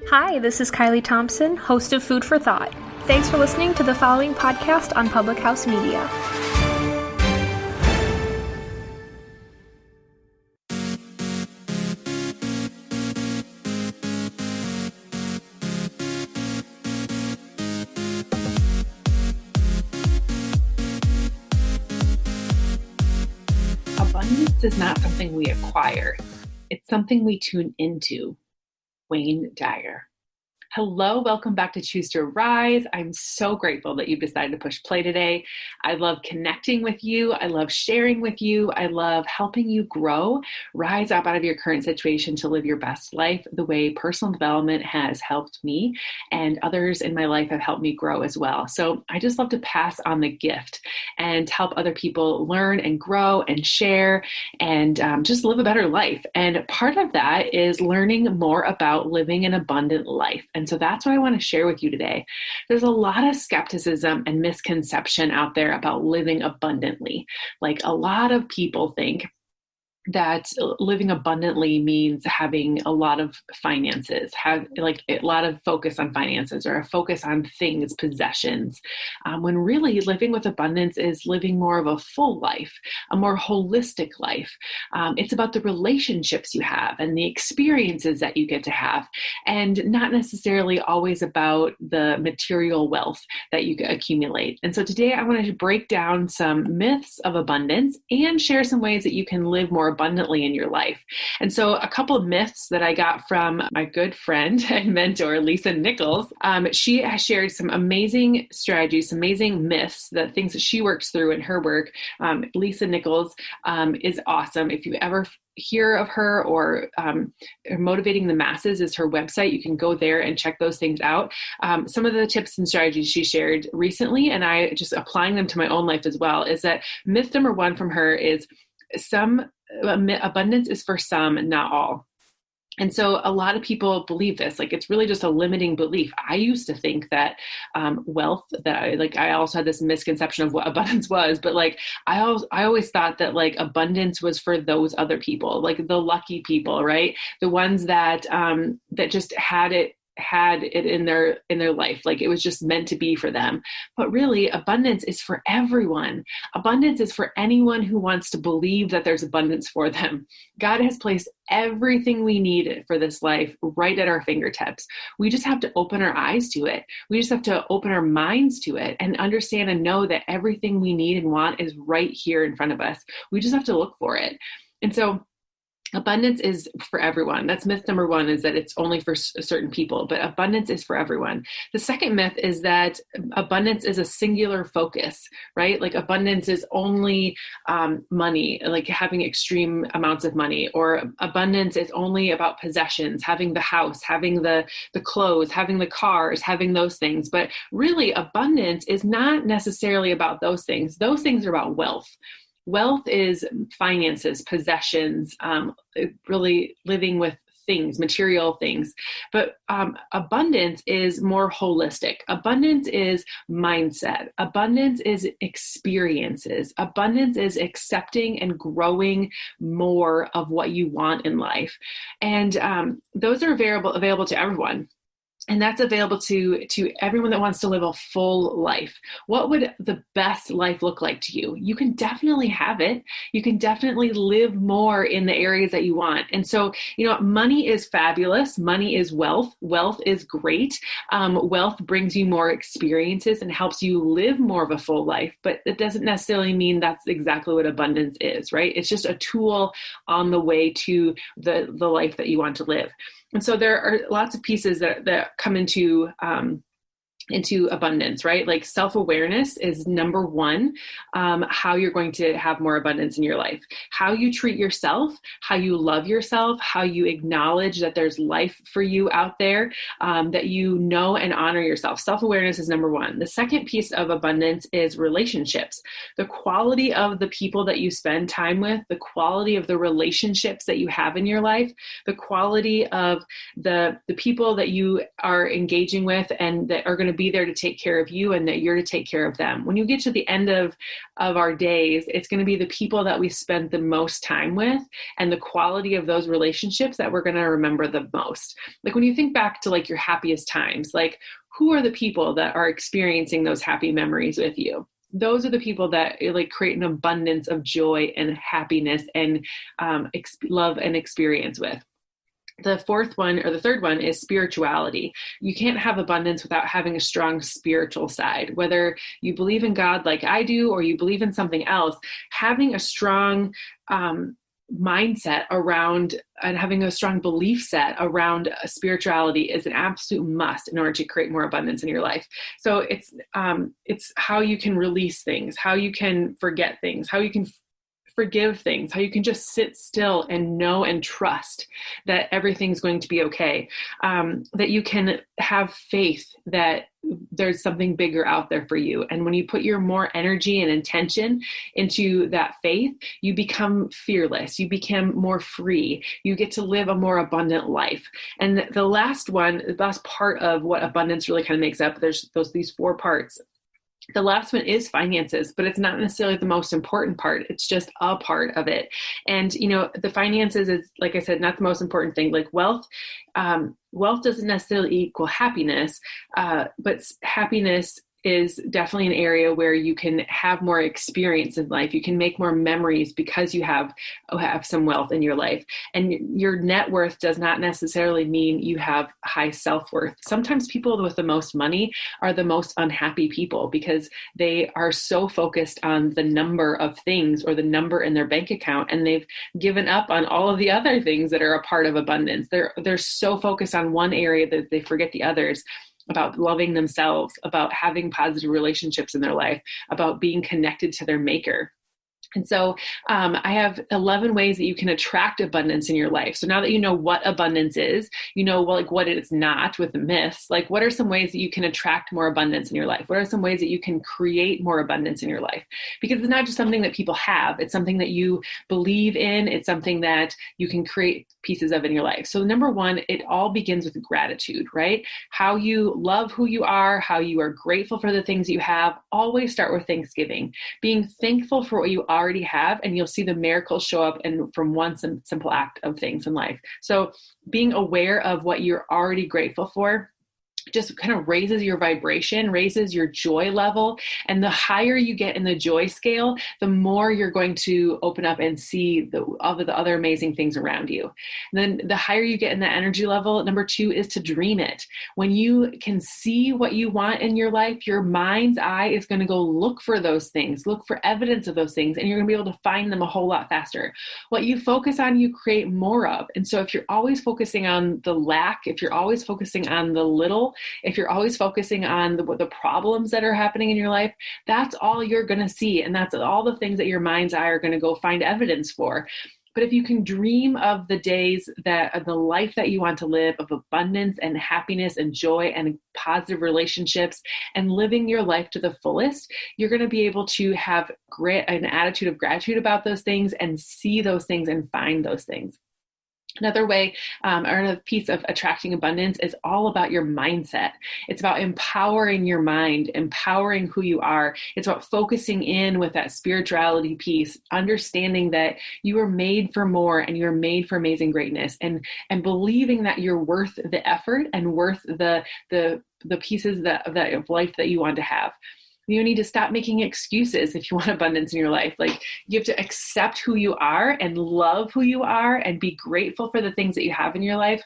Hi, this is Kylie Thompson, host of Food for Thought. Thanks for listening to the following podcast on Public House Media. Abundance is not something we acquire. It's something we tune into. Dyer. Hello, welcome back to Choose to Rise. I'm so grateful that you've decided to push play today. I love connecting with you. I love sharing with you. I love helping you grow, rise up out of your current situation to live your best life the way personal development has helped me, and others in my life have helped me grow as well. So I just love to pass on the gift and help other people learn and grow and share and just live a better life. And part of that is learning more about living an abundant life. And so that's what I want to share with you today. There's a lot of skepticism and misconception out there about living abundantly. Like a lot of people think that living abundantly means having a lot of finances, have like a lot of focus on finances or a focus on things, possessions, when really living with abundance is living more of a full life, a more holistic life. It's about the relationships you have and the experiences that you get to have, and not necessarily always about the material wealth that you accumulate. And so today I wanted to break down some myths of abundance and share some ways that you can live more abundantly in your life. And so a couple of myths that I got from my good friend and mentor, Lisa Nichols. She has shared some amazing strategies, some amazing myths, the things that she works through in her work. Lisa Nichols is awesome. If you ever hear of her or Motivating the Masses is her website. You can go there and check those things out. Some of the tips and strategies she shared recently, and I just applying them to my own life as well, is that myth number one from her is abundance is for some, not all. And so a lot of people believe this, like it's really just a limiting belief. I used to think that wealth, I also had this misconception of what abundance was, but like I always thought that like abundance was for those other people, like the lucky people, right? The ones that that just had it in their life, like it was just meant to be for them. But really, abundance is for everyone. Abundance is for anyone who wants to believe that there's abundance for them. God has placed everything we need for this life right at our fingertips. We just have to open our eyes to it. We just have to open our minds to it and understand and know that everything we need and want is right here in front of us. We just have to look for it. And so abundance is for everyone. That's myth number one, is that it's only for certain people, but abundance is for everyone. The second myth is that abundance is a singular focus, right? Like abundance is only money, like having extreme amounts of money, or abundance is only about possessions, having the house, having the clothes, having the cars, having those things. But really, abundance is not necessarily about those things. Those things are about wealth. Wealth is finances, possessions, really living with things, material things. But abundance is more holistic. Abundance is mindset. Abundance is experiences. Abundance is accepting and growing more of what you want in life. And those are available to everyone. And that's available to everyone that wants to live a full life. What would the best life look like to you? You can definitely have it. You can definitely live more in the areas that you want. And so, money is fabulous. Money is wealth. Wealth is great. Wealth brings you more experiences and helps you live more of a full life. But it doesn't necessarily mean that's exactly what abundance is, right? It's just a tool on the way to the life that you want to live. And so there are lots of pieces that come into abundance, right? Like self-awareness is number one, how you're going to have more abundance in your life. How you treat yourself, how you love yourself, how you acknowledge that there's life for you out there, that you know and honor yourself. Self-awareness is number one. The second piece of abundance is relationships. The quality of the people that you spend time with, the quality of the relationships that you have in your life, the quality of the people that you are engaging with and that are going to be there to take care of you and that you're to take care of them. When you get to the end of our days, it's going to be the people that we spend the most time with and the quality of those relationships that we're going to remember the most. Like when you think back to like your happiest times, like who are the people that are experiencing those happy memories with you? Those are the people that like create an abundance of joy and happiness and love and experience with. The third one is spirituality. You can't have abundance without having a strong spiritual side. Whether you believe in God like I do, or you believe in something else, having a strong mindset around and having a strong belief set around spirituality is an absolute must in order to create more abundance in your life. So it's how you can release things, how you can forget things, how you can forgive things, how you can just sit still and know and trust that everything's going to be okay, that you can have faith that there's something bigger out there for you. And when you put your more energy and intention into that faith, you become fearless, you become more free, you get to live a more abundant life. And the last part of what abundance really kind of makes up, there's these 4 parts. The last one is finances, but it's not necessarily the most important part. It's just a part of it. And, the finances is, like I said, not the most important thing. Like wealth doesn't necessarily equal happiness, but happiness is definitely an area where you can have more experience in life. You can make more memories because you have some wealth in your life. And your net worth does not necessarily mean you have high self-worth. Sometimes people with the most money are the most unhappy people because they are so focused on the number of things or the number in their bank account, and they've given up on all of the other things that are a part of abundance. They're so focused on one area that they forget the others, about loving themselves, about having positive relationships in their life, about being connected to their maker. And so I have 11 ways that you can attract abundance in your life. So now that you know what abundance is, what it's not with the myths, like what are some ways that you can attract more abundance in your life? What are some ways that you can create more abundance in your life? Because it's not just something that people have. It's something that you believe in. It's something that you can create pieces of in your life. So number 1, it all begins with gratitude, right? How you love who you are, how you are grateful for the things you have. Always start with Thanksgiving, being thankful for what you already have, and you'll see the miracles show up from one simple act of things in life. So being aware of what you're already grateful for just kind of raises your vibration, raises your joy level. And the higher you get in the joy scale, the more you're going to open up and see all the other amazing things around you. And then the higher you get in the energy level, number 2 is to dream it. When you can see what you want in your life, your mind's eye is going to go look for those things, look for evidence of those things, and you're going to be able to find them a whole lot faster. What you focus on, you create more of. And so if you're always focusing on the lack, if you're always focusing on the little, if you're always focusing on the problems that are happening in your life, that's all you're going to see. And that's all the things that your mind's eye are going to go find evidence for. But if you can dream of the days of the life that you want to live, of abundance and happiness and joy and positive relationships and living your life to the fullest, you're going to be able to have an attitude of gratitude about those things and see those things and find those things. Another way, or another piece of attracting abundance is all about your mindset. It's about empowering your mind, empowering who you are. It's about focusing in with that spirituality piece, understanding that you are made for more and you're made for amazing greatness, and believing that you're worth the effort and worth the pieces of life that you want to have. You need to stop making excuses if you want abundance in your life. Like, you have to accept who you are and love who you are and be grateful for the things that you have in your life,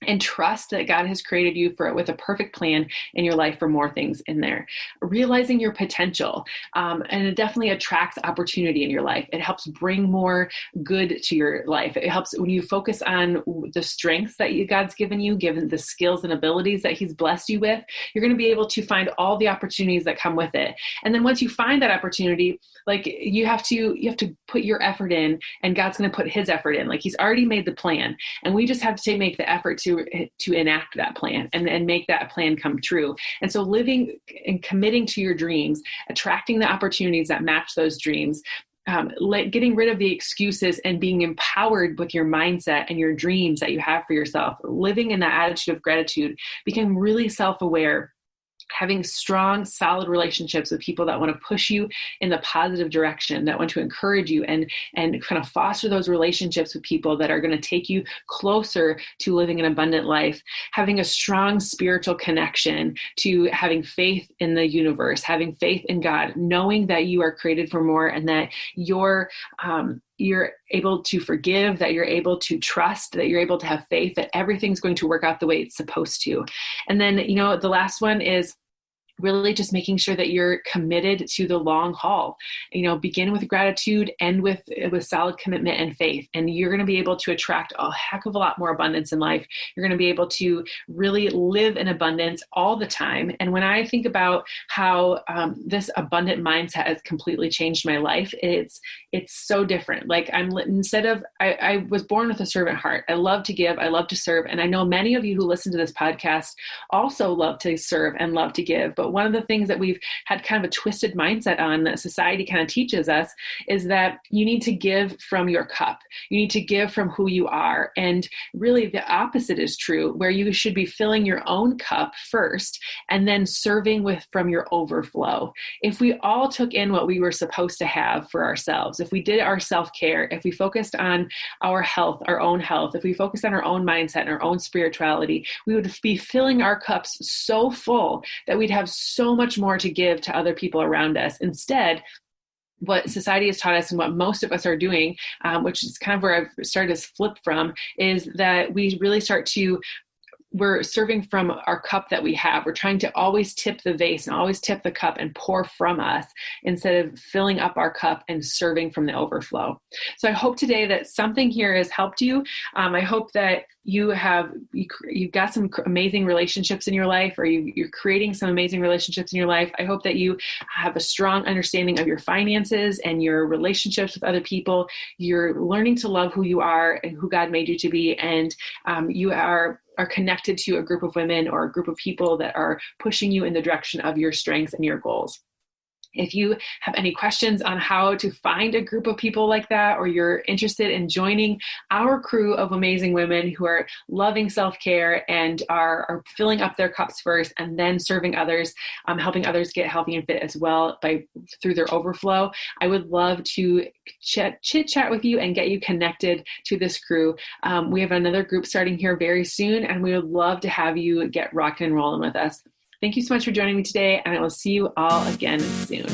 and trust that God has created you with a perfect plan in your life for more things in there. Realizing your potential, and it definitely attracts opportunity in your life. It helps bring more good to your life. It helps when you focus on the strengths that God's given you, given the skills and abilities that He's blessed you with. You're going to be able to find all the opportunities that come with it. And then once you find that opportunity, like, you have to put your effort in, and God's going to put His effort in. Like, He's already made the plan, and we just have to make the effort to enact that plan and make that plan come true. And so living and committing to your dreams, attracting the opportunities that match those dreams, getting rid of the excuses and being empowered with your mindset and your dreams that you have for yourself, living in that attitude of gratitude, become really self-aware, having strong, solid relationships with people that want to push you in the positive direction, that want to encourage you and kind of foster those relationships with people that are going to take you closer to living an abundant life, having a strong spiritual connection to having faith in the universe, having faith in God, knowing that you are created for more and that you're able to forgive, that you're able to trust, that you're able to have faith, that everything's going to work out the way it's supposed to. And then, the last one is really just making sure that you're committed to the long haul. Begin with gratitude, end with solid commitment and faith. And you're going to be able to attract a heck of a lot more abundance in life. You're going to be able to really live in abundance all the time. And when I think about how this abundant mindset has completely changed my life, it's so different. Like I was born with a servant heart. I love to give. I love to serve. And I know many of you who listen to this podcast also love to serve and love to give. But one of the things that we've had kind of a twisted mindset on that society kind of teaches us is that you need to give from your cup. You need to give from who you are. And really the opposite is true, where you should be filling your own cup first and then serving from your overflow. If we all took in what we were supposed to have for ourselves, if we did our self-care, if we focused on our health, our own health, if we focused on our own mindset and our own spirituality, we would be filling our cups so full that we'd have so much more to give to other people around us. Instead, what society has taught us and what most of us are doing, which is kind of where I've started to flip from, is that we really we're serving from our cup that we have. We're trying to always tip the vase and always tip the cup and pour from us instead of filling up our cup and serving from the overflow. So I hope today that something here has helped you. I hope that you've got some amazing relationships in your life, or you're creating some amazing relationships in your life. I hope that you have a strong understanding of your finances and your relationships with other people. You're learning to love who you are and who God made you to be. And you are connected to a group of women or a group of people that are pushing you in the direction of your strengths and your goals. If you have any questions on how to find a group of people like that, or you're interested in joining our crew of amazing women who are loving self-care and are filling up their cups first and then serving others, helping others get healthy and fit as well through their overflow, I would love to chit chat with you and get you connected to this crew. We have another group starting here very soon, and we would love to have you get rocking and rolling with us. Thank you so much for joining me today, and I will see you all again soon.